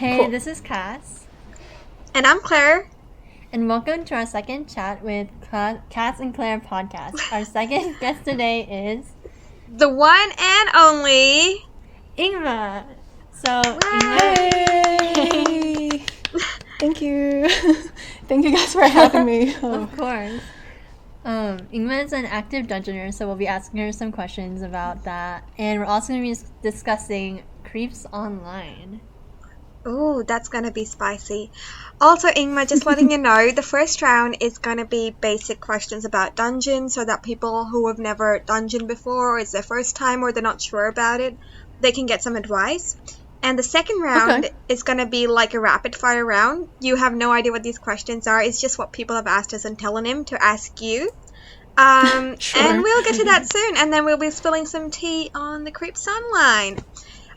Hey, Cool. this is Cass, And I'm Claire. and welcome to our second chat with Cass and Claire podcast. Our second guest today is The one and only. Ingma. So, Hey! Thank you. Thank you guys for having me. Of course. Ingma is an active dungeoner, so we'll be asking her some questions about that. And we're also going to be discussing creeps online. Ooh, that's gonna be spicy. Also, Ingmar, just letting you know, the first round is gonna be basic questions about dungeons so that people who have never dungeoned before, or it's their first time, or they're not sure about it, they can get some advice. And the second round is gonna be like a rapid fire round. You have no idea what these questions are. It's just what people have asked us and telling him to ask you. Sure. And we'll get to that soon, and then we'll be spilling some tea on the creeps online.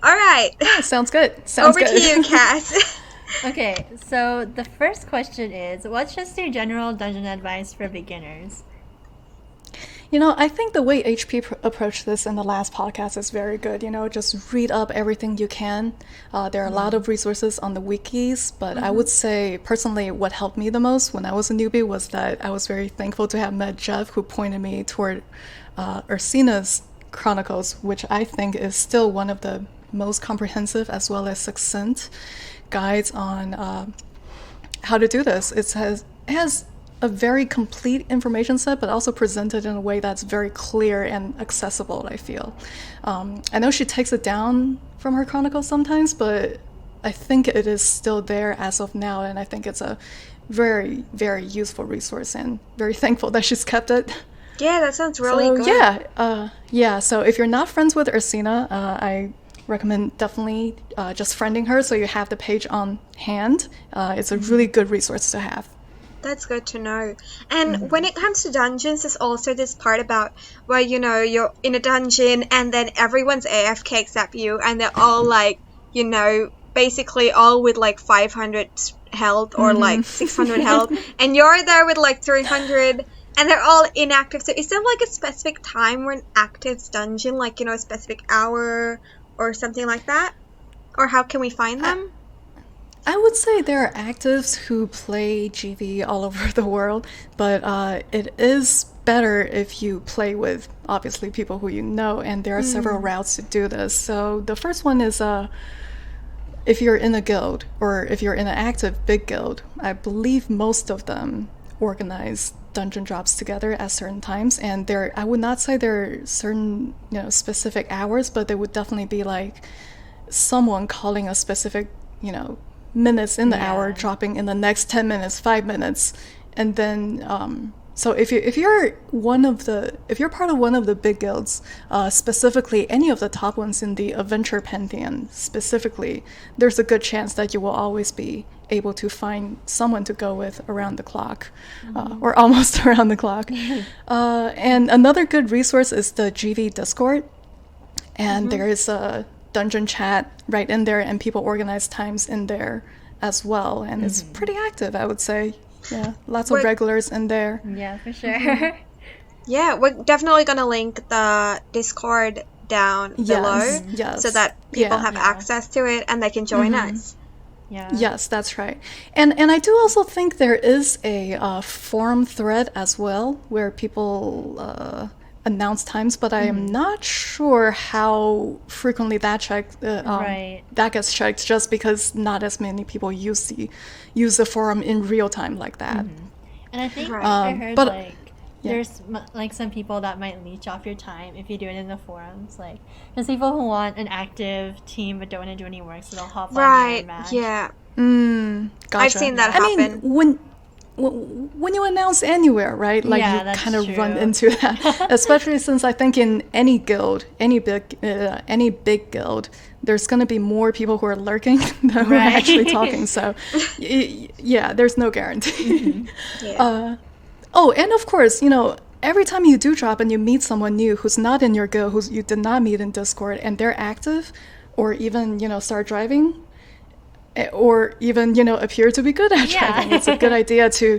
All right. Yeah, sounds good. Sounds Over good. to you, Cass. Okay, so the first question is, what's just your general dungeon advice for beginners? I think the way HP approached this in the last podcast is very good. Just read up everything you can. There are a lot of resources on the wikis, but I would say personally what helped me the most when I was a newbie was that I was very thankful to have met Jeff, who pointed me toward Ursina's Chronicles, which I think is still one of the most comprehensive as well as succinct guides on how to do this. It has a very complete information set, but also presented in a way that's very clear and accessible, I feel. I know she takes it down from her chronicles sometimes, but I think it is still there as of now, and I think it's a very, very useful resource, and very thankful that she's kept it. Yeah, that sounds really good. Yeah. So if you're not friends with Ursina, I recommend definitely just friending her so you have the page on hand. It's a really good resource to have. That's good to know. And when it comes to dungeons, there's also this part about where, you're in a dungeon and then everyone's AFK except you, and they're all like, basically all with like 500 health or like 600 health, and you're there with like 300. And they're all inactive. So is there like a specific time when actives dungeon, like, a specific hour or something like that? Or how can we find them? I would say there are actives who play GV all over the world, but it is better if you play with, obviously, people who you know, and there are several routes to do this. So the first one is if you're in a guild, or if you're in an active big guild, I believe most of them organize dungeon drops together at certain times, and I would not say there are certain specific hours, but there would definitely be like someone calling a specific minutes in the hour, dropping in the next 10 minutes, 5 minutes, and then so if you're part of one of the big guilds, specifically any of the top ones in the adventure pantheon specifically, there's a good chance that you will always be able to find someone to go with around the clock, or almost around the clock. And another good resource is the GV Discord, and there is a dungeon chat right in there, and people organize times in there as well, and it's pretty active, I would say. Yeah, lots of regulars in there. Yeah, for sure. Yeah, we're definitely going to link the Discord down below so that people have access to it and they can join us. Yeah. Yes, that's right. And I do also think there is a forum thread as well where people announce times, but I am not sure how frequently that that gets checked, just because not as many people use the forum in real time like that. And I think I heard but, there's like some people that might leech off your time if you do it in the forums. Like there's people who want an active team but don't want to do any work, so they'll hop on your match. Yeah. Gotcha. I've seen that happen. I mean, when you announce anywhere, right? Like you kind of run into that, especially since I think in any guild, any big guild, there's going to be more people who are lurking than who are actually talking. So, yeah, there's no guarantee. And of course, every time you do drop and you meet someone new who's not in your guild, who you did not meet in Discord, and they're active, or even start driving, or even appear to be good at driving, it's a good idea to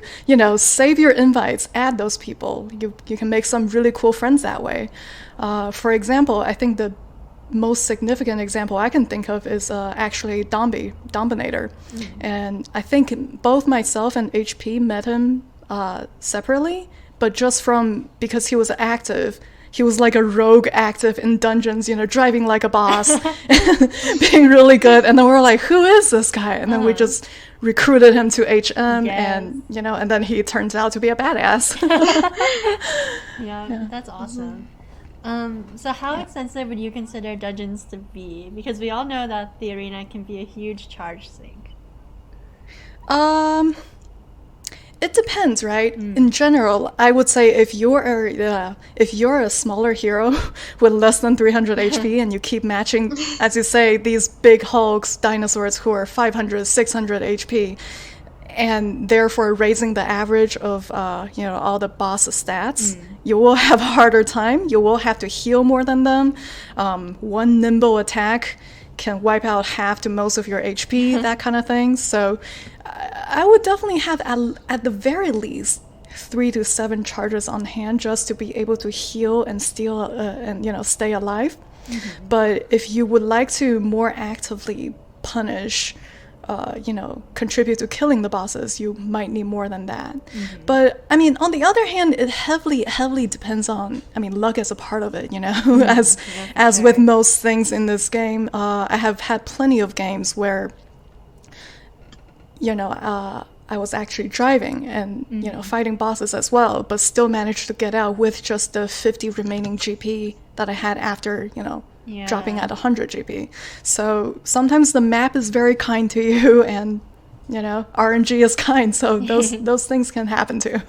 save your invites, add those people. You can make some really cool friends that way. For example, I think the most significant example I can think of is actually Dominator. And I think both myself and HP met him separately, but just because he was active. He was like a rogue active in dungeons, driving like a boss, being really good. And then we're like, who is this guy? And then we just recruited him to HM, and and then he turns out to be a badass. Yeah, that's awesome. So how extensive would you consider dungeons to be? Because we all know that the arena can be a huge charge sink. It depends, right? In general, I would say if you're a smaller hero with less than 300 HP and you keep matching, as you say, these big hulks, dinosaurs who are 500, 600 HP, and therefore raising the average of all the boss stats, you will have a harder time. You will have to heal more than them. One nimble attack can wipe out half to most of your HP, that kind of thing. So I would definitely have at the very least 3 to 7 charges on hand just to be able to heal and steal and stay alive. But if you would like to more actively punish, contribute to killing the bosses, you might need more than that. But I mean, on the other hand, it heavily depends on, luck is a part of it, as with most things in this game. I have had plenty of games where I was actually driving and fighting bosses as well, but still managed to get out with just the 50 remaining GP that I had after dropping at 100 GP. So sometimes the map is very kind to you, and RNG is kind, so those things can happen too.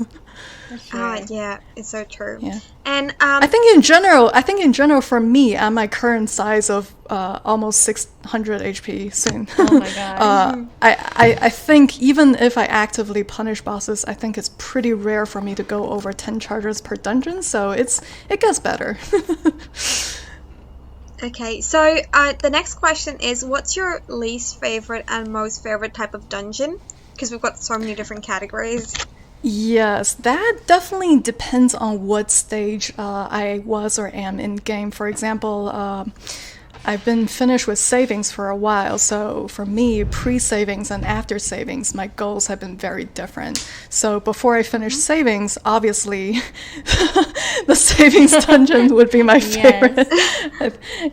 Sure. Yeah, it's so true. Yeah. And I think in general for me, at my current size of almost 600 HP soon, Oh my god. I think even if I actively punish bosses, I think it's pretty rare for me to go over 10 charges per dungeon, so it gets better. Okay, so the next question is, what's your least favorite and most favorite type of dungeon? Because we've got so many different categories. Yes, that definitely depends on what stage I was or am in game. For example, I've been finished with savings for a while, so for me, pre-savings and after savings, my goals have been very different. So before I finish savings, obviously, the savings dungeon would be my favorite.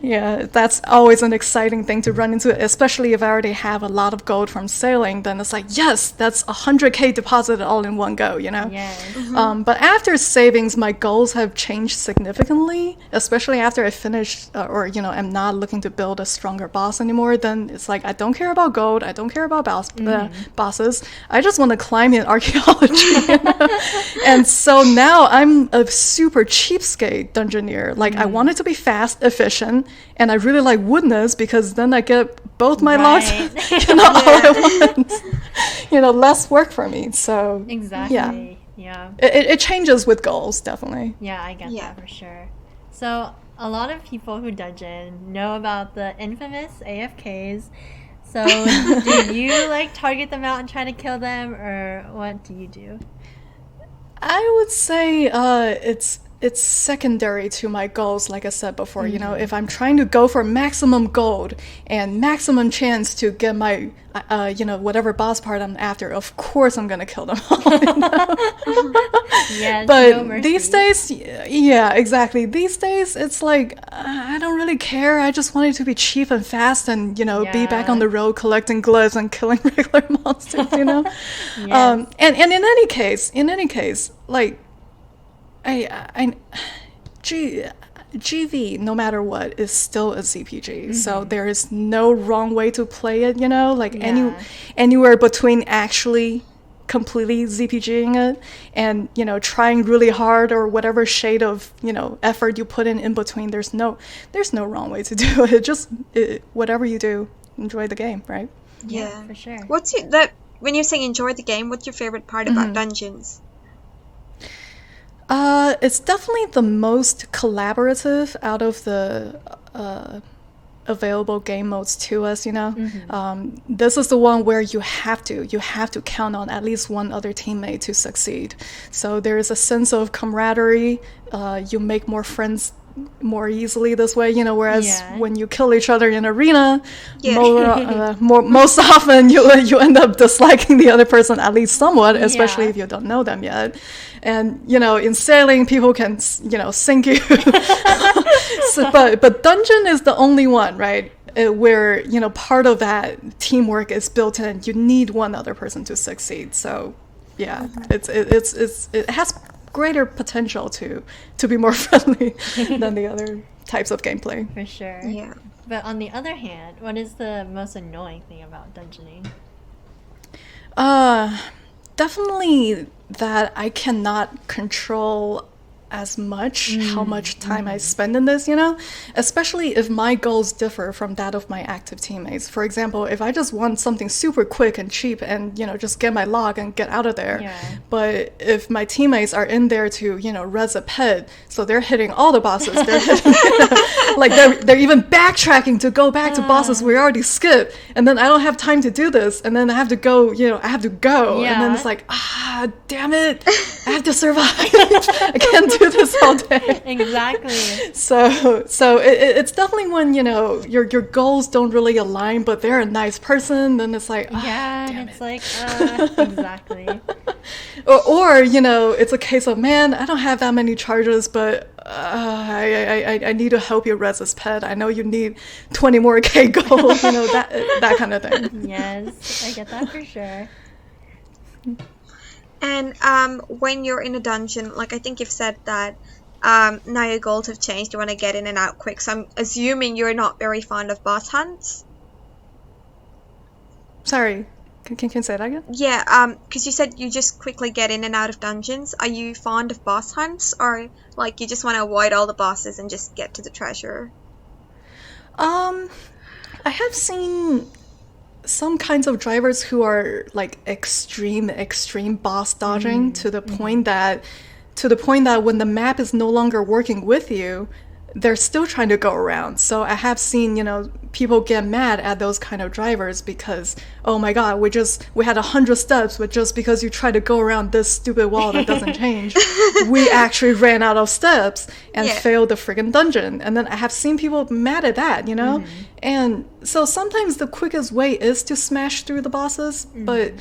Yeah, that's always an exciting thing to run into, especially if I already have a lot of gold from sailing. Then it's like, yes, that's 100k deposited all in one go, Yes. But after savings, my goals have changed significantly, especially after I finished am not looking to build a stronger boss anymore. Then it's like, I don't care about gold, I don't care about bosses, I just want to climb in archaeology. And so now I'm a super cheapskate dungeoneer. Like, I want it to be fast, efficient, and I really like woodness because then I get both my logs all at once. Less work for me. So Exactly. Yeah. It changes with goals, definitely. Yeah, I get that for sure. So a lot of people who dungeon know about the infamous AFKs. So do you target them out and try to kill them, or what do you do? I would say it's secondary to my goals, like I said before. If I'm trying to go for maximum gold and maximum chance to get my whatever boss part I'm after, of course I'm gonna kill them all. Yes, but no mercy. these days, yeah, exactly, these days it's like, I don't really care. I just want it to be cheap and fast and be back on the road collecting glyphs and killing regular monsters. Yes. And in any case, like, GV, no matter what, is still a CPG. So there is no wrong way to play it, anywhere between actually completely ZPGing it and, trying really hard, or whatever shade of, effort you put in between. There's no wrong way to do it. Just whatever you do, enjoy the game, right? Yeah, for sure. When you're saying enjoy the game, what's your favorite part about dungeons? It's definitely the most collaborative out of the available game modes to us, This is the one where you have to count on at least one other teammate to succeed. So there is a sense of camaraderie. You make more friends more easily this way, whereas Yeah. when you kill each other in arena, Yeah. most often you end up disliking the other person at least somewhat, especially Yeah. if you don't know them yet. And, in sailing, people can, sink you. But dungeon is the only one, right? Where, part of that teamwork is built in. You need one other person to succeed. So, yeah, it has greater potential to be more friendly than the other types of gameplay. For sure. Yeah. But on the other hand, what is the most annoying thing about dungeoning? Definitely that I cannot control as much how much time I spend in this, especially if my goals differ from that of my active teammates. For example, if I just want something super quick and cheap and, just get my log and get out of there. Yeah. But if my teammates are in there to, res a pet, so they're hitting all the bosses, they're hitting, like they're even backtracking to go back to bosses we already skipped, and then I don't have time to do this, and then I have to go, and then it's like, damn it, I have to survive. I can't do this all day. Exactly. So it's definitely when your goals don't really align, but they're a nice person, then it's like, Yeah, damn and it's it. like, exactly. Or it's a case of, man, I don't have that many charges, but I need to help you res this pet. I know you need 20 more K gold, that kind of thing. Yes, I get that for sure. And when you're in a dungeon, like I think you've said that now your goals have changed, you want to get in and out quick. So I'm assuming you're not very fond of boss hunts. Sorry, can you say that again? Yeah, because you said you just quickly get in and out of dungeons. Are you fond of boss hunts, or like you just want to avoid all the bosses and just get to the treasure? I have seen some kinds of drivers who are like extreme boss dodging to the point that when the map is no longer working with you, they're still trying to go around. So I have seen, people get mad at those kind of drivers because, oh my god, we had 100 steps, but just because you try to go around this stupid wall that doesn't change, we actually ran out of steps and failed the friggin' dungeon. And then I have seen people mad at that, And so sometimes the quickest way is to smash through the bosses, but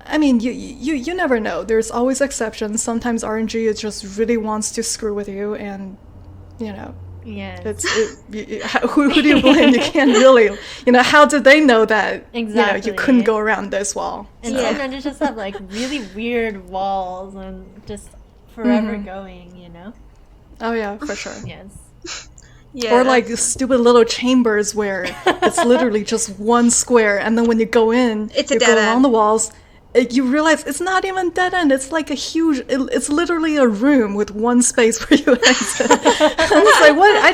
I mean, you never know. There's always exceptions. Sometimes RNG just really wants to screw with you, and Yes. who do you blame? You can't really, how did they know that Exactly. you couldn't go around this wall? And Yeah. sometimes you just have like really weird walls and just forever going, Oh yeah, for sure. Yes. Yeah, Or like that's- stupid little chambers where it's literally just one square, and then when you go in, It's a you dead go along end. the walls. You realize it's not even dead end. It's like a huge. It's literally a room with one space where you exit. And it's like, what? I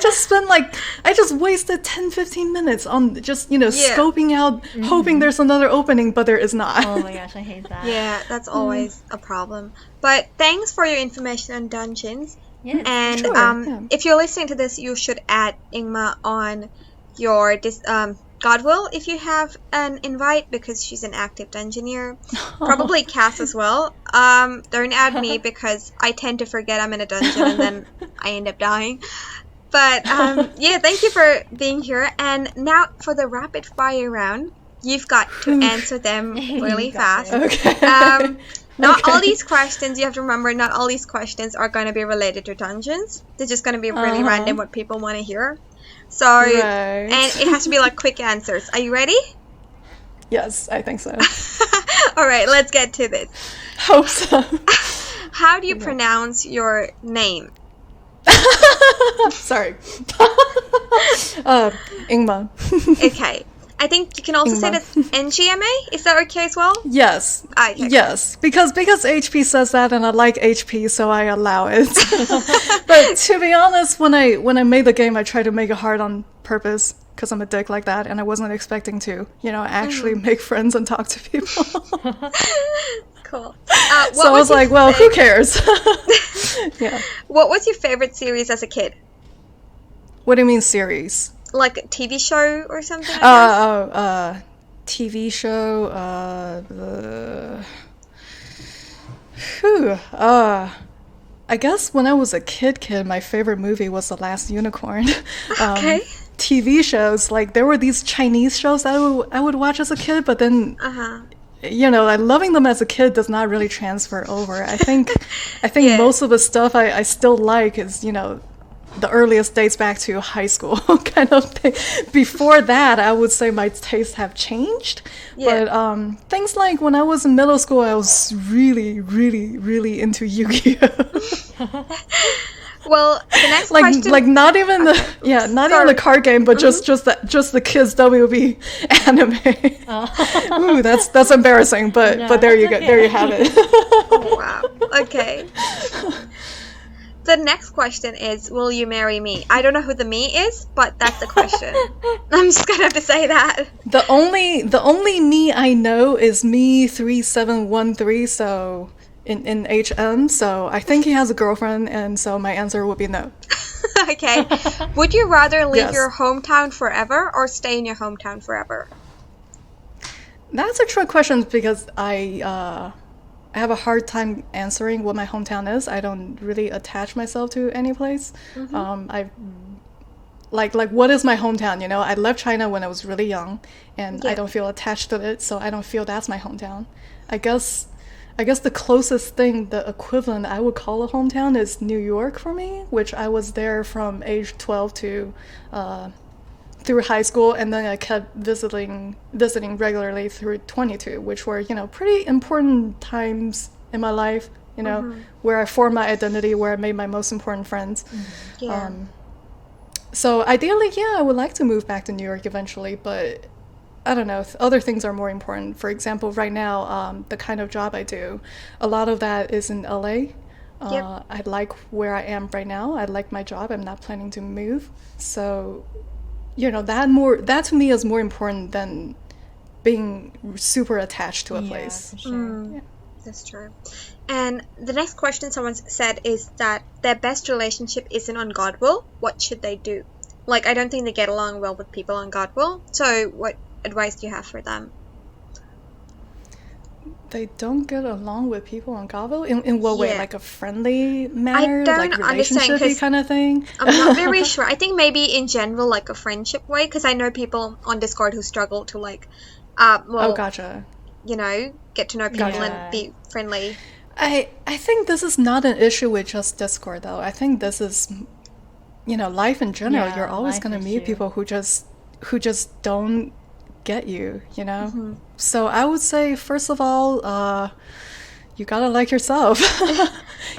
just wasted 10-15 minutes on just scoping out, hoping there's another opening, but there is not. Oh my gosh, I hate that. Yeah, that's always a problem. But thanks for your information on dungeons. Yes. And Sure, yeah. if you're listening to this, you should add Ingma on your Godwill if you have an invite, because she's an active dungeoneer. Probably Cass as well. Don't add me because I tend to forget I'm in a dungeon and then I end up dying. But yeah, thank you for being here. And now for the rapid fire round, you've got to answer them really You got fast. it. Okay. Not all Okay. these questions, you have to remember, not all these questions are going to be related to dungeons. They're just going to be really random what people want to hear. So, Right. and it has to be like quick answers. Are you ready? Yes, I think so. All right, let's get to this. Hope so. How do you pronounce your name? Sorry. Ingma. Okay. I think you can also say Ingma. that's NGMA. Is that okay as well? Yes. Okay. Yes, because HP says that, and I like HP, so I allow it. But to be honest, when I made the game, I tried to make it hard on purpose because I'm a dick like that, and I wasn't expecting to, actually make friends and talk to people. Cool. So I was like, well, who cares? Yeah. What was your favorite series as a kid? What do you mean series? Like a TV show or something? I guess? TV show. I guess when I was a kid, my favorite movie was The Last Unicorn. Okay. TV shows, like there were these Chinese shows that I would watch as a kid, but then like loving them as a kid does not really transfer over. I think Yeah. most of the stuff I still like is, the earliest dates back to high school kind of thing. Before that, I would say my tastes have changed. Yeah. But things like when I was in middle school, I was really, really, really into Yu-Gi-Oh! Well, the next question. Like not even the not even the card game, but just the kids WB anime. Ooh, that's embarrassing, but No, there you that's go. There you okay. have it. Oh, wow. Okay. The next question is, will you marry me? I don't know who the me is, but that's the question. I'm just gonna have to say that. The only me I know is me 3713. So in HM. So I think he has a girlfriend, and so my answer would be no. Okay. Would you rather leave Yes. your hometown forever or stay in your hometown forever? That's a trick question because I have a hard time answering what my hometown is. I don't really attach myself to any place. I like what is my hometown? I left China when I was really young, and I don't feel attached to it, so I don't feel that's my hometown. I guess the closest thing, the equivalent I would call a hometown is New York for me, which I was there from age 12 to through high school, and then I kept visiting regularly through 22, which were, pretty important times in my life, where I formed my identity, where I made my most important friends. Yeah. So ideally, I would like to move back to New York eventually, but I don't know, other things are more important. For example, right now, the kind of job I do, a lot of that is in LA. I like where I am right now. I like my job. I'm not planning to move. So, that to me is more important than being super attached to a place. For sure. That's true. And the next question someone said is that their best relationship isn't on Godwill. What should they do? Like, I don't think they get along well with people on Godwill. So what advice do you have for them? They don't get along with people on Godwill? In what way? Yeah. Like a friendly manner? don't Like understand, relationship-y 'cause kind of thing? I'm not very sure. I think maybe in general, like a friendship way, because I know people on Discord who struggle to Oh, gotcha. Get to know people Gotcha. and be friendly. I think this is not an issue with just Discord, though. I think this is, life in general. Yeah, You're always life going to meet issue. people who just don't get you, So I would say, first of all, you gotta like yourself.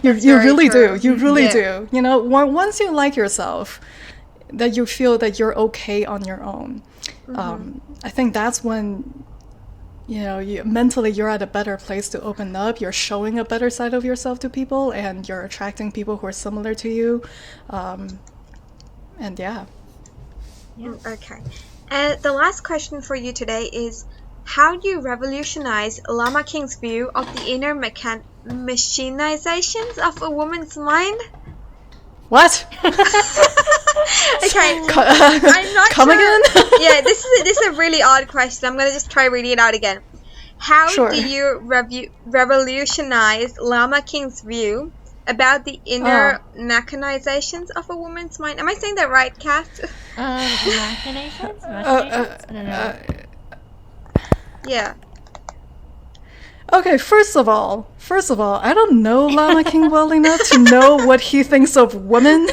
you very really true. do. You really Yeah. do. Once you like yourself, that you feel that you're okay on your own. I think that's when mentally you're at a better place to open up. You're showing a better side of yourself to people, and you're attracting people who are similar to you. And yeah. Okay. And the last question for you today is, how do you revolutionize Llama King's view of the inner machinizations of a woman's mind? What? Okay, I'm not Come sure. again? Yeah, this is a really odd question. I'm gonna just try reading it out again. How Sure. do you revolutionize Llama King's view about the inner machinizations of a woman's mind? Am I saying that right, Kat? Machinations? Machinations? I don't know. Yeah. Okay, first of all, I don't know Llama King well enough to know what he thinks of women.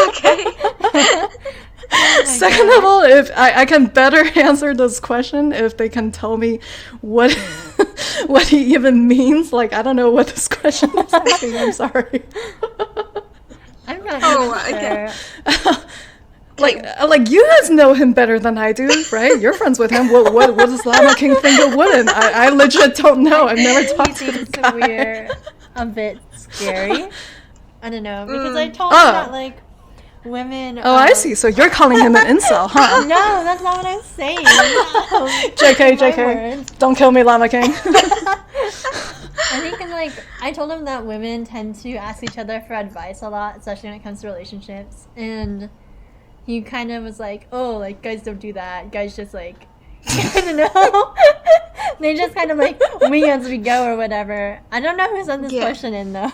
Okay. Second of all, if I can better answer this question if they can tell me what what he even means. Like, I don't know what this question is asking. I'm sorry. I'm not Oh, sure. okay. Like you guys know him better than I do, right? You're friends with him. What does Llama King think of women? I legit don't know. I've never talked to He the seems guy. weird, a bit scary. I don't know, because I told him that, like, women Oh, I see. So you're calling him an incel, huh? No, that's not what I was saying. JK, My JK. words. Don't kill me, Llama King. I think, I told him that women tend to ask each other for advice a lot, especially when it comes to relationships. And he kind of was like, oh, like, guys don't do that. Guys just, like, I don't know. They just kind of like wing as we go or whatever. I don't know who sent this question in though.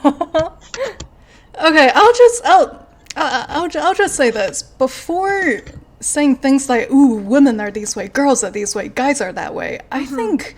Okay, I'll just say this before saying things like, "Ooh, women are this way, girls are this way, guys are that way." I think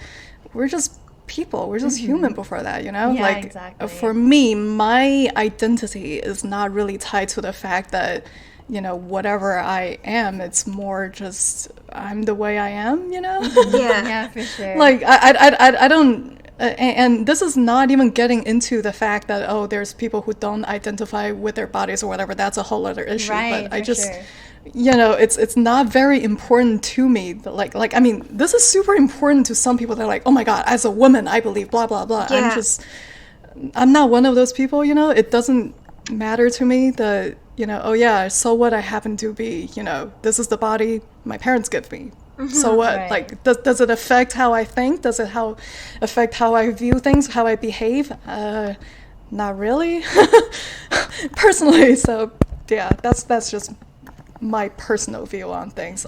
we're just people. We're just human before that, you know? Yeah, like exactly. for me, my identity is not really tied to the fact that, you know, whatever I am, it's more just I'm the way I am, you know? Yeah, for sure. Like I don't and this is not even getting into the fact that, oh, there's people who don't identify with their bodies or whatever. That's a whole other issue. Right, But I for just, sure. you know, it's not very important to me. Like I mean, this is super important to some people. They're like, oh my God, as a woman, I believe blah blah blah. Yeah. I'm not one of those people. You know, it doesn't matter to me that, you know, oh yeah, so what, I happen to be, you know, this is the body my parents give me. So what? Right. Like, does it affect how I think? Does it affect how I view things, how I behave? Not really, personally. So yeah, that's just my personal view on things.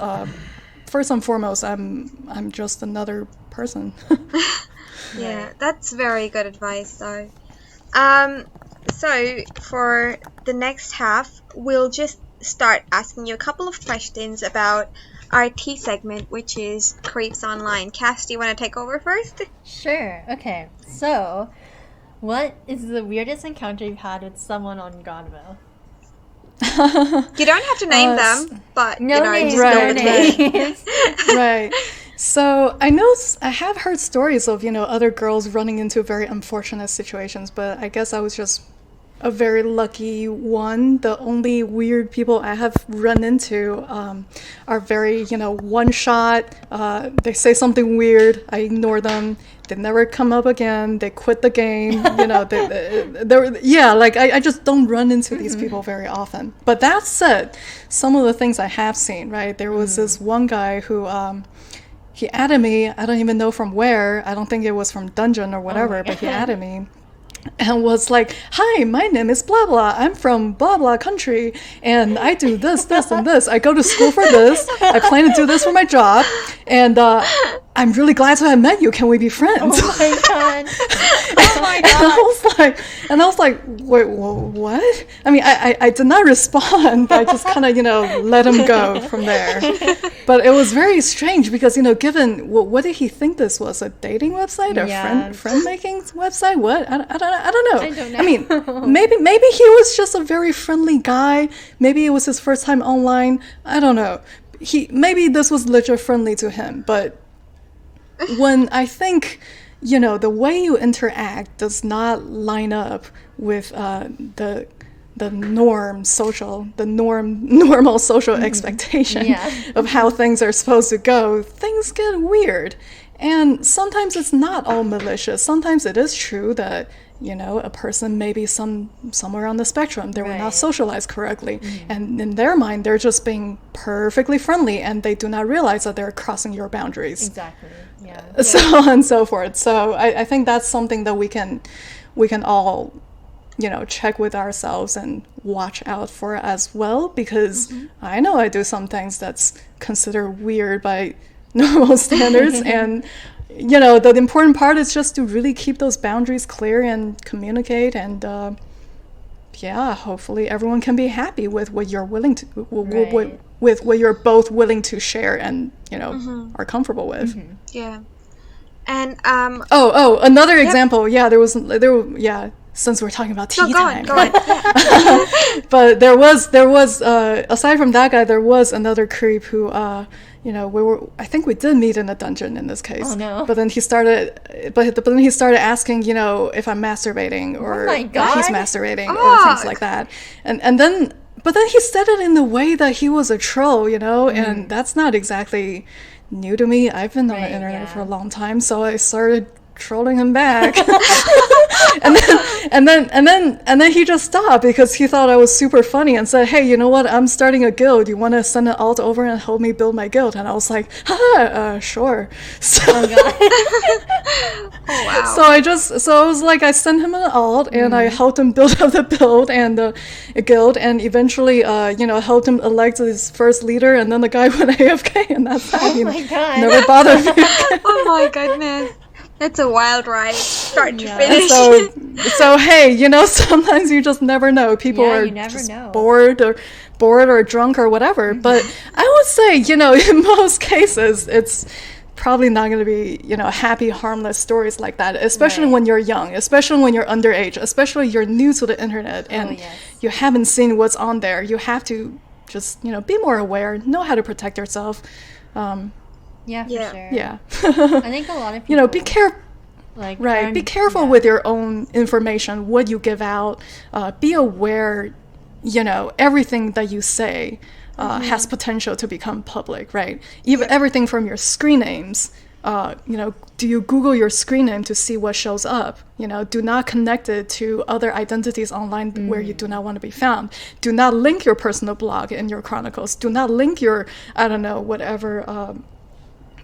First and foremost, I'm just another person. Yeah, that's very good advice, though. So for the next half, we'll just start asking you a couple of questions about our T segment, which is Creeps Online. Cass, do you want to take over first? Sure. Okay. So, what is the weirdest encounter you've had with someone on Godville? You don't have to name them, but No you know, names. just Right, go with right. me. Right. So I have heard stories of, you know, other girls running into very unfortunate situations, but I guess I was just a very lucky one. The only weird people I have run into are very, you know, one shot. They say something weird, I ignore them. They never come up again. They quit the game. You know, yeah, like I just don't run into these people very often. But that said, some of the things I have seen, right? There was this one guy who he added me. I don't even know from where. I don't think it was from Dungeon or whatever, but he added me. And was like, hi, my name is blah blah. I'm from blah blah country, and I do this, this, and this. I go to school for this. I plan to do this for my job, and I'm really glad to have met you. Can we be friends? Oh my god! Oh my god! And I was like, wait, what? I mean, I did not respond. I just kind of, you know, let him go from there. But it was very strange because, you know, given what did he think this was, a dating website or Yeah. friend making website? What? I don't know. I don't know. I mean, maybe he was just a very friendly guy. Maybe it was his first time online. I don't know. Maybe this was legit friendly to him, but when I think, you know, the way you interact does not line up with the normal social expectation Yeah. of how things are supposed to go, things get weird. And sometimes it's not all malicious. Sometimes it is true that, you know, a person may be somewhere on the spectrum. They were not Right. socialized correctly. And in their mind, they're just being perfectly friendly, and they do not realize that they're crossing your boundaries. Exactly. Yeah. So on and so forth. So I think that's something that we can all, you know, check with ourselves and watch out for as well, because I know I do some things that's considered weird by normal standards. And, you know, the important part is just to really keep those boundaries clear and communicate, and yeah, hopefully everyone can be happy with what you're willing to Right. with what you're both willing to share and, you know, are comfortable with. Yeah. And Another example. Yeah, yeah, since we're talking about tea no, go on, time. go on. Yeah. But there was aside from that guy, there was another creep who you know, I think we did meet in a dungeon in this case. Oh, no. But then he started asking, you know, if I'm masturbating or my if he's God. masturbating or things Fuck. like that. And then he said it in the way that he was a troll, you know, and that's not exactly new to me. I've been on Right, the internet yeah. for a long time, so I started trolling him back. and then he just stopped because he thought I was super funny and said, hey, you know what, I'm starting a guild, you want to send an alt over and help me build my guild? And I was like, sure. So, Oh god. Oh, wow. so I was like, I sent him an alt and I helped him build up the build and the guild, and eventually helped him elect his first leader, and then the guy went AFK, and that's that. Oh my god. Never bothered me. Oh my goodness. It's a wild ride, start to Yeah. finish. So hey, sometimes you just never know. People Yeah, are you never just know. bored or drunk or whatever. But I would say, in most cases, it's probably not going to be, happy, harmless stories like that, especially Right. when you're young, especially when you're underage, especially you're new to the internet and yes. you haven't seen what's on there. You have to just, be more aware, know how to protect yourself. Yeah, for Yeah. sure. Yeah. I think a lot of people be careful. like Right. turn- Be careful yeah. with your own information, what you give out. Be aware, everything that you say has potential to become public, right? Even everything from your screen names. Do you Google your screen name to see what shows up? Do not connect it to other identities online where you do not want to be found. Do not link your personal blog in your chronicles. Do not link your, I don't know, whatever,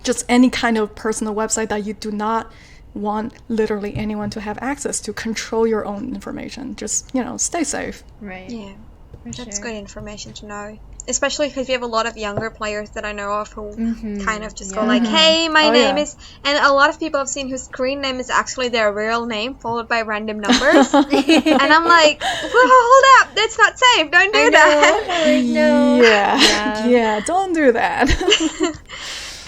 just any kind of personal website that you do not want literally anyone to have access to. Control your own information. Just, stay safe. Right. Yeah, For that's sure. good information to know. Especially because we have a lot of younger players that I know of who kind of just go Yeah. like, hey, my Oh, name yeah. is... And a lot of people I've seen whose screen name is actually their real name followed by random numbers. And I'm like, well, hold up, that's not safe, don't do that. Like, no. Yeah. Yeah, don't do that.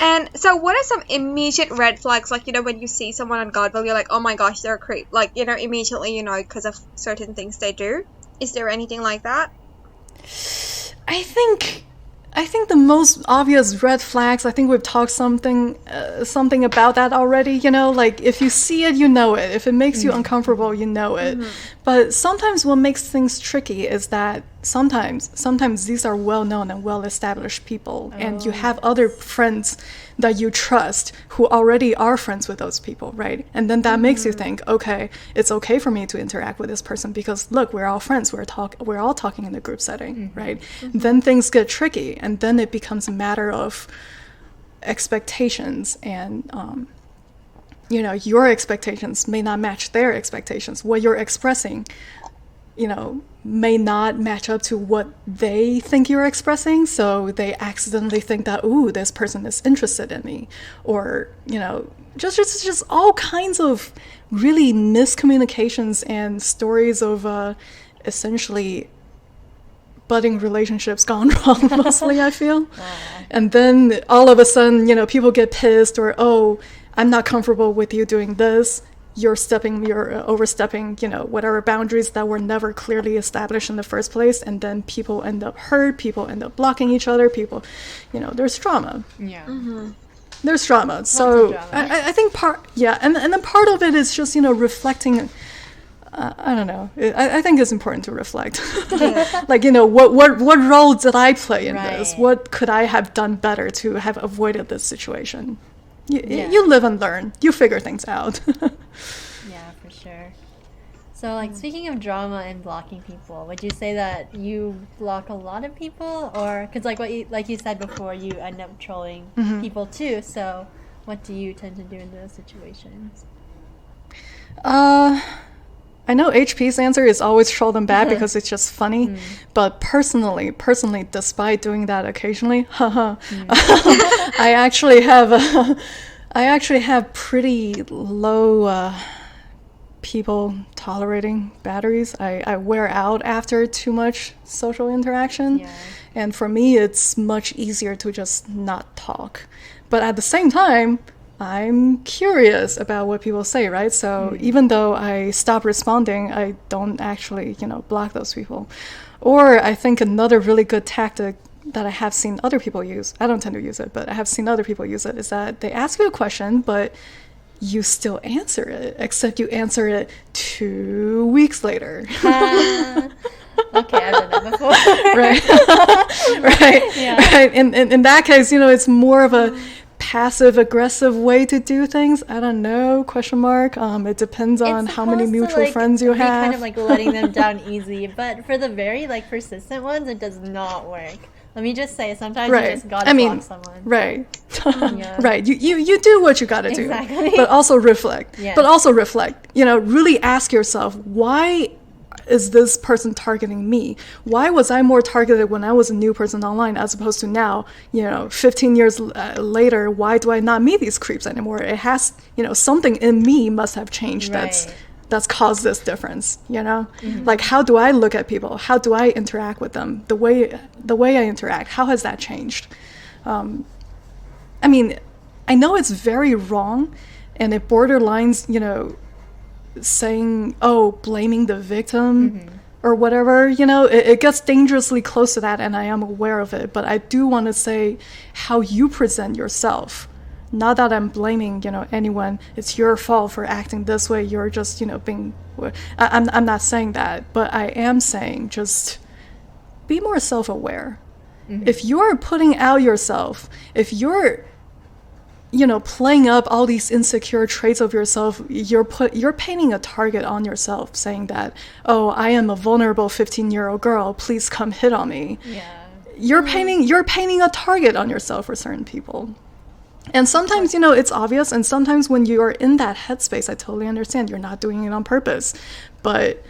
And so what are some immediate red flags, like, when you see someone on Godville, you're like, oh my gosh, they're a creep. Like, immediately, because of certain things they do. Is there anything like that? I think the most obvious red flags, I think we've talked something about that already, like if you see it, you know it. If it makes you uncomfortable, you know it. But sometimes what makes things tricky is that sometimes these are well-known and well-established people, and you have other friends that you trust who already are friends with those people, right? And then that makes you think, okay, it's okay for me to interact with this person because look, we're all friends, we're all talking in a group setting, right? Then things get tricky, and then it becomes a matter of expectations, and your expectations may not match their expectations. What you're expressing, may not match up to what they think you're expressing, so they accidentally think that, ooh, this person is interested in me, or just all kinds of really miscommunications and stories of essentially budding relationships gone wrong mostly, I feel. And then all of a sudden, people get pissed, or, oh, I'm not comfortable with you doing this. You're overstepping, whatever boundaries that were never clearly established in the first place, and then people end up hurt, people end up blocking each other, people, there's drama. Yeah. There's drama. So drama. I think and then part of it is just, reflecting. I don't know. I think it's important to reflect. Like, what role did I play in this? Right. What could I have done better to have avoided this situation? You live and learn. You figure things out. Yeah, for sure. So, like, speaking of drama and blocking people, would you say that you block a lot of people, or because like you said before, you end up trolling people too? So, what do you tend to do in those situations? I know HP's answer is always troll them back because it's just funny. But personally, despite doing that occasionally, I actually have pretty low people tolerating batteries. I wear out after too much social interaction. Yeah. And for me, it's much easier to just not talk. But at the same time, I'm curious about what people say, right? So even though I stop responding, I don't actually, block those people. Or I think another really good tactic that I have seen other people use, I don't tend to use it, but I have seen other people use it, is that they ask you a question, but you still answer it, except you answer it 2 weeks later. Okay, I've done that before. Right. Right. Yeah. Right. In that case, it's more of a passive aggressive way to do things. I don't know, question mark. It depends on how many mutual friends you have. Kind of like letting them down easy, but for the very like persistent ones, it does not work. Let me just say, sometimes you just gotta block someone. Right. Right. You do what you gotta do. Exactly. But also reflect. Yes. But also reflect. You know, really ask yourself, why is this person targeting me? Why was I more targeted when I was a new person online as opposed to now, 15 years later, why do I not meet these creeps anymore? It has, something in me must have changed that's caused this difference, Like, how do I look at people? How do I interact with them? The way I interact, how has that changed? I mean, I know it's very wrong and it borderlines, saying, blaming the victim or whatever, it gets dangerously close to that, and I am aware of it. But I do want to say how you present yourself. Not that I'm blaming, anyone. It's your fault for acting this way. You're just, being... I'm not saying that, but I am saying just be more self-aware. If you're putting out yourself, if you're playing up all these insecure traits of yourself, you're painting a target on yourself, saying that, I am a vulnerable 15-year-old girl, please come hit on me. Yeah. You're painting a target on yourself for certain people. And sometimes, it's obvious, and sometimes when you are in that headspace, I totally understand you're not doing it on purpose. But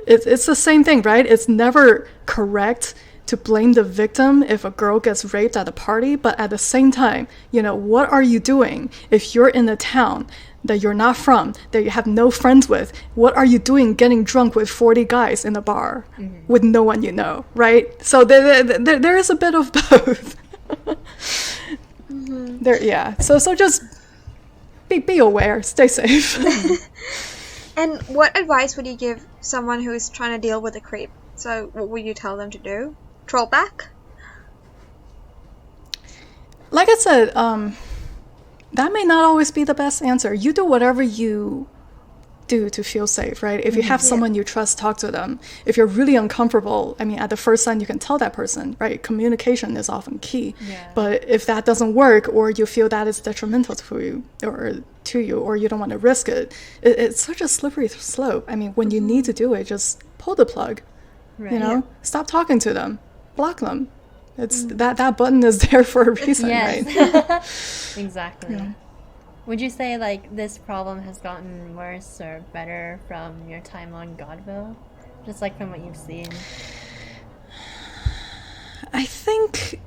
it's the same thing, right? It's never correct to blame the victim if a girl gets raped at a party, but at the same time, what are you doing if you're in a town that you're not from, that you have no friends with? What are you doing getting drunk with 40 guys in a bar with no one you know, right? So there is a bit of both. So just be aware, stay safe. And what advice would you give someone who is trying to deal with a creep? So what would you tell them to do? Troll back? Like I said, that may not always be the best answer. You do whatever you do to feel safe, right? If you have someone you trust, talk to them. If you're really uncomfortable, I mean, at the first sign, you can tell that person, right? Communication is often key. Yeah. But if that doesn't work, or you feel that is detrimental to you, or you don't want to risk it, it's such a slippery slope. I mean, when you need to do it, just pull the plug. Right. Stop talking to them, block them. It's that button is there for a reason, right? Exactly. Yeah. Would you say like this problem has gotten worse or better from your time on Godville? Just like from what you've seen? I think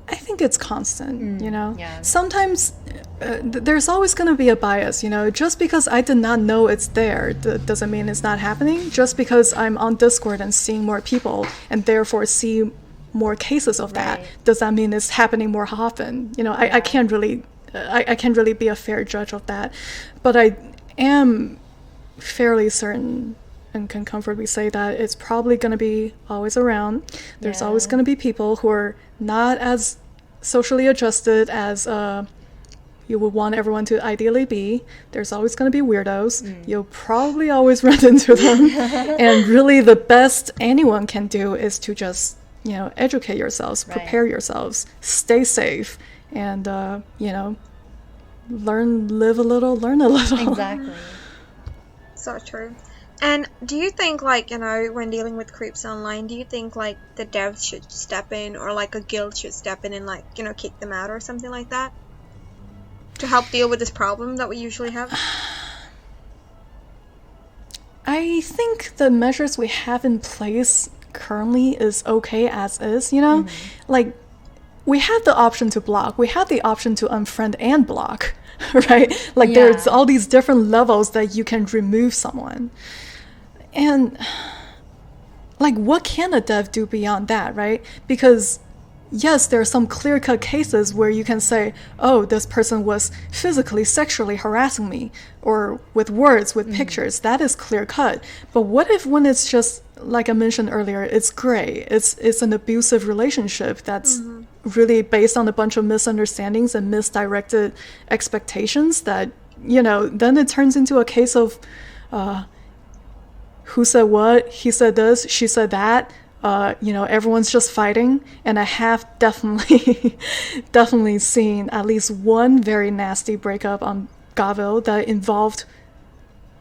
it's constant, Yeah. Sometimes there's always going to be a bias, just because I did not know it's there doesn't mean it's not happening. Just because I'm on Discord and seeing more people and therefore see more cases of that, does that mean it's happening more often? I can't really be a fair judge of that, but I am fairly certain and can comfortably say that it's probably going to be always around. There's always going to be people who are not as socially adjusted as you would want everyone to ideally be. There's always going to be weirdos. You'll probably always run into them. And really the best anyone can do is to just, educate yourselves, prepare yourselves, stay safe, and, live a little, learn a little. Exactly. So true. And do you think, when dealing with creeps online, do you think, the devs should step in, or, a guild should step in and, kick them out or something like that? To help deal with this problem that we usually have? I think the measures we have in place currently is okay as is, we have the option to block. We have the option to unfriend and block, right? There's all these different levels that you can remove someone. And, what can a dev do beyond that, right? Because, yes, there are some clear-cut cases where you can say, this person was physically, sexually harassing me, or with words, with pictures. That is clear-cut. But what if when it's just, like I mentioned earlier, it's gray. It's an abusive relationship that's really based on a bunch of misunderstandings and misdirected expectations that, then it turns into a case of who said what, he said this, she said that, everyone's just fighting, and I have definitely definitely seen at least one very nasty breakup on Godville that involved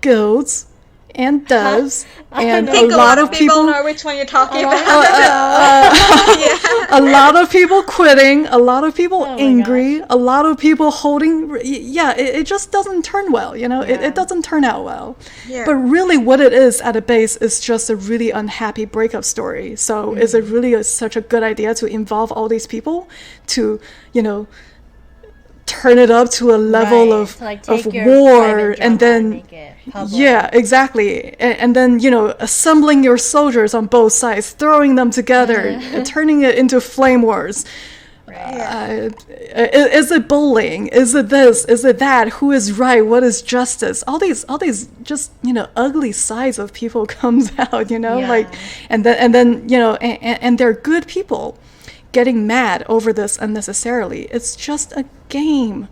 guilds and devs, and I think a lot of people know which one you're talking about. A lot of people quitting, a lot of people angry, a lot of people holding. It just doesn't turn well, it doesn't turn out well. But really what it is at a base is just a really unhappy breakup story. So is it really such a good idea to involve all these people to turn it up to a level of war, and then exactly, and then assembling your soldiers on both sides, throwing them together, and turning it into flame wars. Is it bullying? Is it this? Is it that? Who is right? What is justice? All these just ugly sides of people comes out, and then they're good people getting mad over this unnecessarily. It's just a game,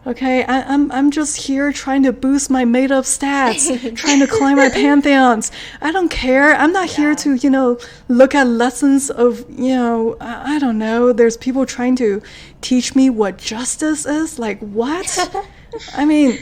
okay? I'm just here trying to boost my made-up stats, trying to climb my pantheons. I don't care. I'm not here to, look at lessons of, I don't know. There's people trying to teach me what justice is. Like, what? I mean...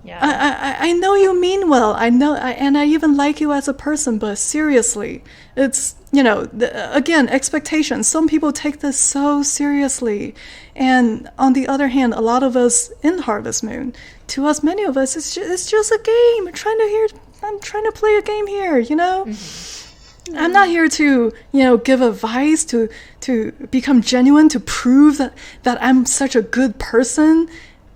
I know you mean well. I know, and I even like you as a person. But seriously, it's again, expectations. Some people take this so seriously, and on the other hand, a lot of us in Harvest Moon, to us, many of us, it's just a game. I'm trying to play a game here. I'm not here to give advice to become genuine, to prove that I'm such a good person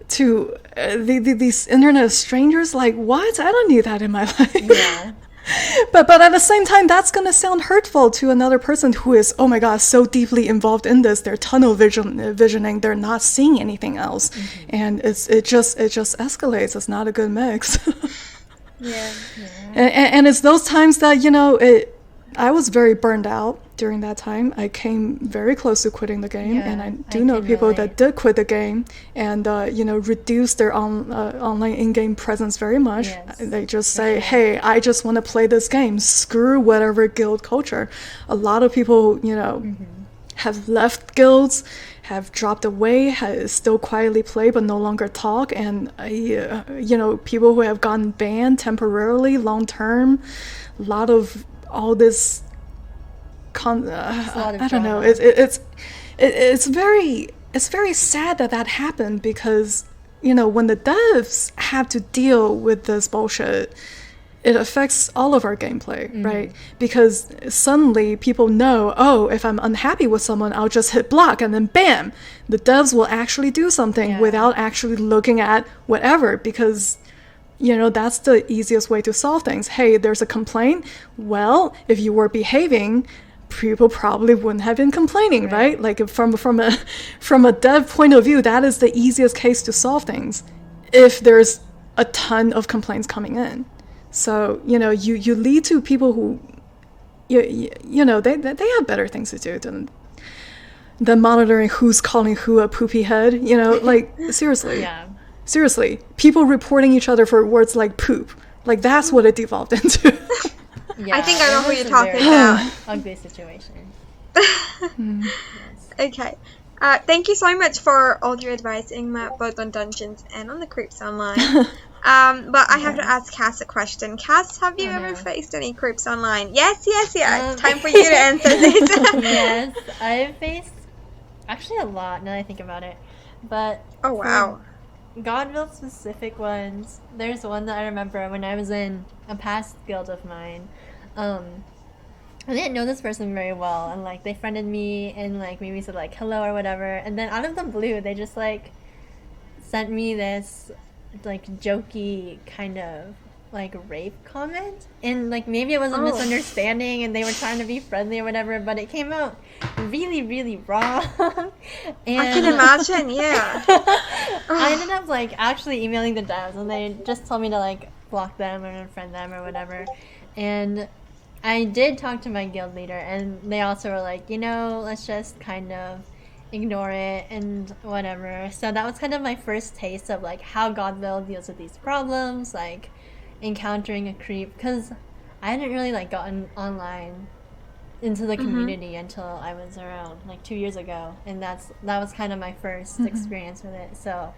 to these internet strangers. Like, what? I don't need that in my life. But at the same time, that's going to sound hurtful to another person who is, oh my god, so deeply involved in this. They're tunnel visioning. They're not seeing anything else, and it just escalates. It's not a good mix. And it's those times that I was very burned out during that time. I came very close to quitting the game, and I do know people that did quit the game and reduce their online in-game presence very much. They just say, hey, I just want to play this game. Screw whatever guild culture. A lot of people, have left guilds, have dropped away, still quietly play but no longer talk, and people who have gotten banned temporarily, long term. A lot of all this I don't know. It's very sad that happened, because when the devs have to deal with this bullshit, it affects all of our gameplay, right? Because suddenly people know, oh, if I'm unhappy with someone, I'll just hit block, and then bam, the devs will actually do something without actually looking at whatever, because that's the easiest way to solve things. Hey, there's a complaint. Well, if you were behaving, people probably wouldn't have been complaining, right? Like from a dev point of view, that is the easiest case to solve things. If there's a ton of complaints coming in, so you lead to people who they have better things to do than monitoring who's calling who a poopy head. Like seriously. Seriously, people reporting each other for words like poop. Like, that's what it devolved into. I think I know who you're talking about. Ugly situation. Okay. Thank you so much for all your advice, Ingmar, both on Dungeons and on the Creeps Online. But I have to ask Cass a question. Cass, have you ever faced any Creeps Online? Yes. Time for you to answer this. Yes, I've faced actually a lot now that I think about it. But oh, wow. Godville specific ones, there's one that I remember when I was in a past guild of mine. I didn't know this person very well, and like they friended me and like maybe said like hello or whatever, and then out of the blue they just like sent me this like jokey kind of like rape comment, and like maybe it was a misunderstanding and they were trying to be friendly or whatever, but it came out really, really wrong. And I can imagine. I ended up like actually emailing the devs, and they just told me to like block them or unfriend them or whatever. And I did talk to my guild leader, and they also were like, let's just kind of ignore it and whatever. So that was kind of my first taste of like how Godville deals with these problems, like encountering a creep, because I hadn't really like gotten online into the community until I was around like 2 years ago, and that was kind of my first experience with it. So,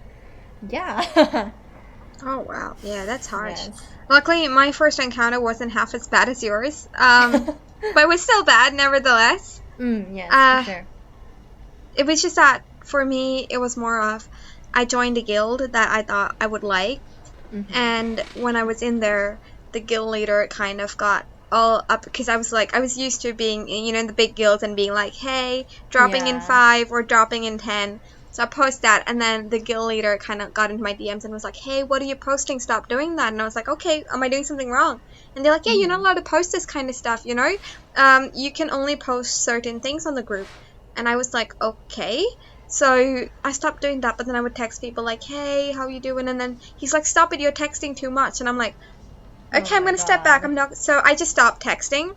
yeah. Oh wow, yeah, that's harsh. Yes. Luckily, my first encounter wasn't half as bad as yours, but it was still bad nevertheless. Yes, for sure. It was just that for me, it was more of I joined a guild that I thought I would like, and when I was in there, the guild leader kind of got all up because I was used to being, in the big guilds and being like, hey, dropping in 5 or dropping in 10. So I post that, and then the guild leader kind of got into my DMs and was like, hey, what are you posting? Stop doing that. And I was like, okay, am I doing something wrong? And they're like, yeah, you're not allowed to post this kind of stuff, you can only post certain things on the group. And I was like, okay. So I stopped doing that, but then I would text people like, hey, how you doing? And then he's like, stop it, you're texting too much. And I'm like, okay, I'm going to step back. So I just stopped texting.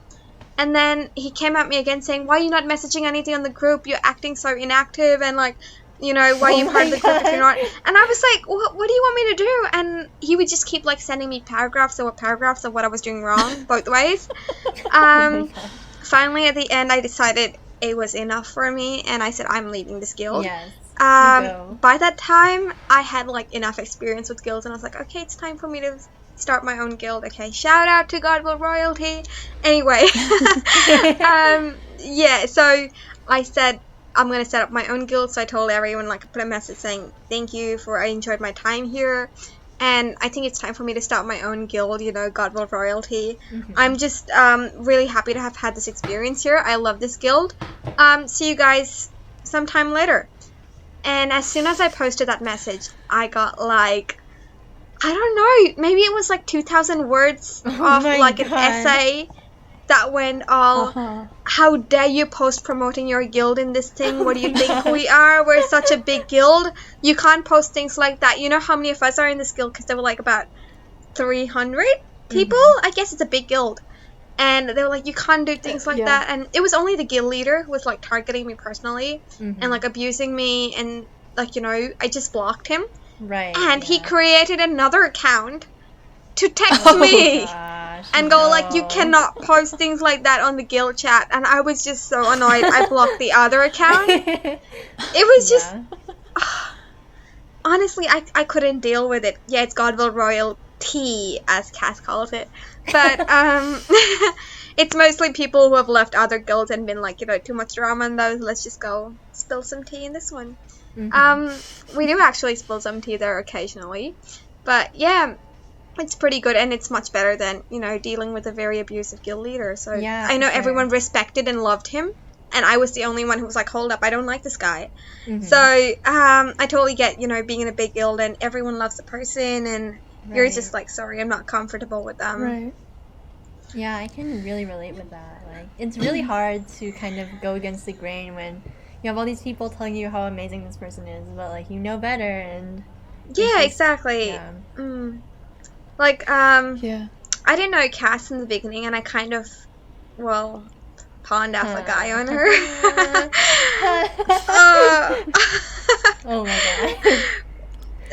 And then he came at me again saying, why are you not messaging anything on the group? You're acting so inactive, and like, why are you part of the group if you're not? And I was like, what do you want me to do? And he would just keep like sending me paragraphs of what I was doing wrong, both ways. Finally, at the end, I decided it was enough for me, and I said, I'm leaving this guild. Yes. By that time, I had like enough experience with guilds, and I was like, okay, it's time for me to start my own guild. Okay, shout out to Godwill Royalty. Anyway, so I said, I'm going to set up my own guild. So I told everyone, like, I put a message saying, thank you I enjoyed my time here. And I think it's time for me to start my own guild, Godwill Royalty. I'm just really happy to have had this experience here. I love this guild. See you guys sometime later. And as soon as I posted that message, I got like, I don't know, maybe it was like 2,000 words of like an essay that went all, how dare you post promoting your guild in this thing? What do you think we are? We're such a big guild. You can't post things like that. You know how many of us are in this guild? Because there were like about 300 people. I guess it's a big guild. And they were like, you can't do things like that. And it was only the guild leader who was like targeting me personally and like abusing me. And like, I just blocked him. Right. And he created another account to text me. Gosh, and go like, you cannot post things like that on the guild chat. And I was just so annoyed. I blocked the other account. It was just honestly, I couldn't deal with it. Yeah, it's Godwill Royalty, as Cass calls it, but it's mostly people who have left other guilds and been like, too much drama in those. Let's just go spill some tea in this one. We do actually spill some tea there occasionally, but yeah, it's pretty good, and it's much better than, dealing with a very abusive guild leader. So yeah, I know everyone respected and loved him, and I was the only one who was like, hold up, I don't like this guy. So I totally get, being in a big guild and everyone loves the person, and you're just like, sorry, I'm not comfortable with them. Right. Yeah, I can really relate with that. Like, it's really hard to kind of go against the grain when you have all these people telling you how amazing this person is, but like, better, and yeah, exactly. Yeah. Like, I didn't know Cass in the beginning, and I kind of, pawned off a guy on her. Oh my god.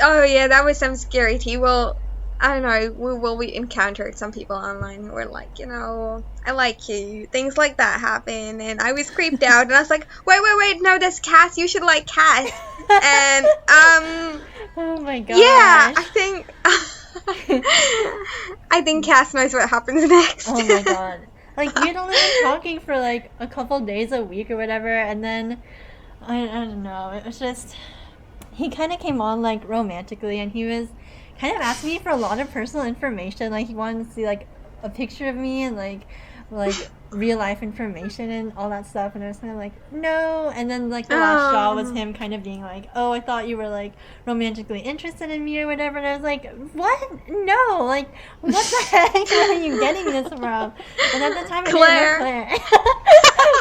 Oh yeah, that was some scary tea. Well, I don't know, we encountered some people online who were like, I like you. Things like that happen, and I was creeped out, and I was like, wait, no, that's Cass. You should like Cass. And, oh my god. Yeah, I think Cass knows what happens next. Oh my god. Like, we had only been talking for like a couple days a week or whatever, and then I don't know, it was just, he kind of came on like romantically, and he was kind of asking me for a lot of personal information. Like, he wanted to see like a picture of me and like real life information and all that stuff, and I was kind of like, no. And then like the last straw was him kind of being like, oh, I thought you were like romantically interested in me or whatever, and I was like, what? No, like, what the heck? Where are you getting this from? And at the time, Claire. I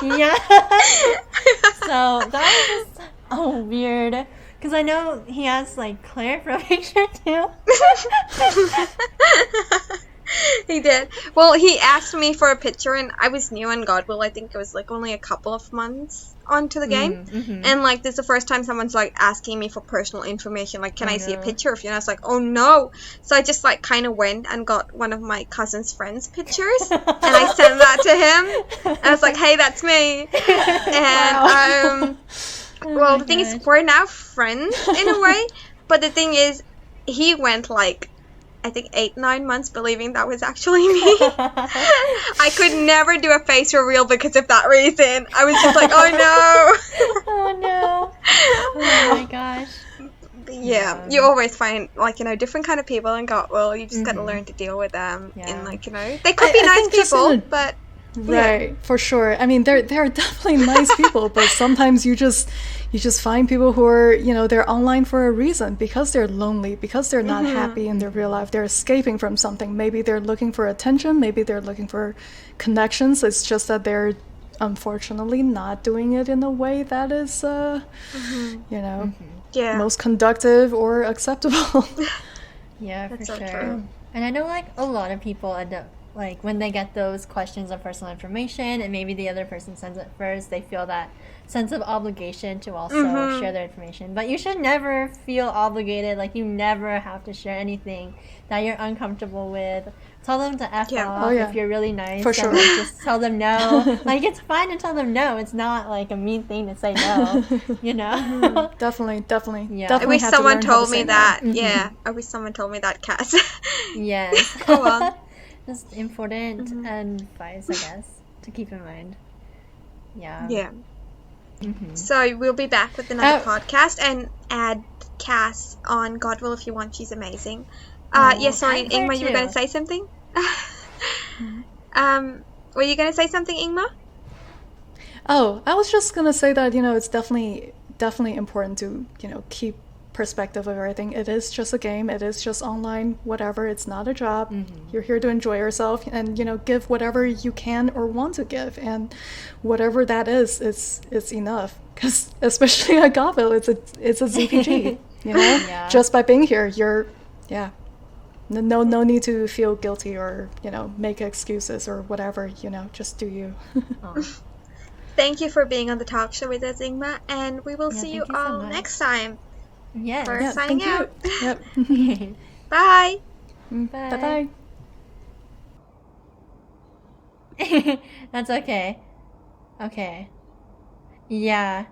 didn't know Claire. Yeah. So that was just weird, because I know he asked like Claire for a picture too. He did. Well, he asked me for a picture, and I was new on Godwill. I think it was like only a couple of months onto the game, and like this is the first time someone's like asking me for personal information. Like, can I see a picture of you? And I was like, oh no. So I just like kind of went and got one of my cousin's friends' pictures, and I sent that to him. And I was like, hey, that's me. And well, the thing is, we're now friends in a way, but the thing is, he went like, I think 8-9 months believing that was actually me. I could never do a face reveal because of that reason. I was just like, oh no. Oh no. Oh my gosh. Yeah, you always find like, you know, different kind of people in Godwill. You just gotta learn to deal with them. And like, you know, they could be nice people, but right, for sure. I mean, they're definitely nice people, but sometimes you just find people who are, you know, they're online for a reason, because they're lonely, because they're not happy in their real life. They're escaping from something. Maybe they're looking for attention. Maybe they're looking for connections. It's just that they're unfortunately not doing it in a way that is, you know, most conductive or acceptable. Yeah, that's for so sure. true. And I know like a lot of people end up like when they get those questions of personal information and maybe the other person sends it first, they feel that sense of obligation to also share their information. But you should never feel obligated. Like, you never have to share anything that you're uncomfortable with. Tell them to F off if you're really nice. For sure. And, like, just tell them no. Like, it's fine to tell them no. It's not like a mean thing to say no, you know? Definitely. Yeah. I Definitely wish have to someone learn how to told me say no. that. Yeah, I wish someone told me that, Cass. Yes. Go on. Just important advice, I guess, to keep in mind. Yeah. Yeah. So we'll be back with another podcast, and add Cass on Godwill if you want. She's amazing. Sorry, Ingmar, you were going to say something? Were you going to say something, Ingmar? Oh, I was just gonna say that, you know, it's definitely important to, you know, keep perspective of everything. It is just a game. It is just online, whatever. It's not a job. You're here to enjoy yourself and, you know, give whatever you can or want to give, and whatever that is, it's enough. Because especially at Godwill, it's a ZPG. You know, just by being here, you're no need to feel guilty or, you know, make excuses or whatever. You know, just do you. Thank you for being on the talk show with us, Ingmar, and we will see you thank you so all much. next time. Yes. For signing thank out. you. Yep. Bye. Bye. That's okay. Okay. Yeah.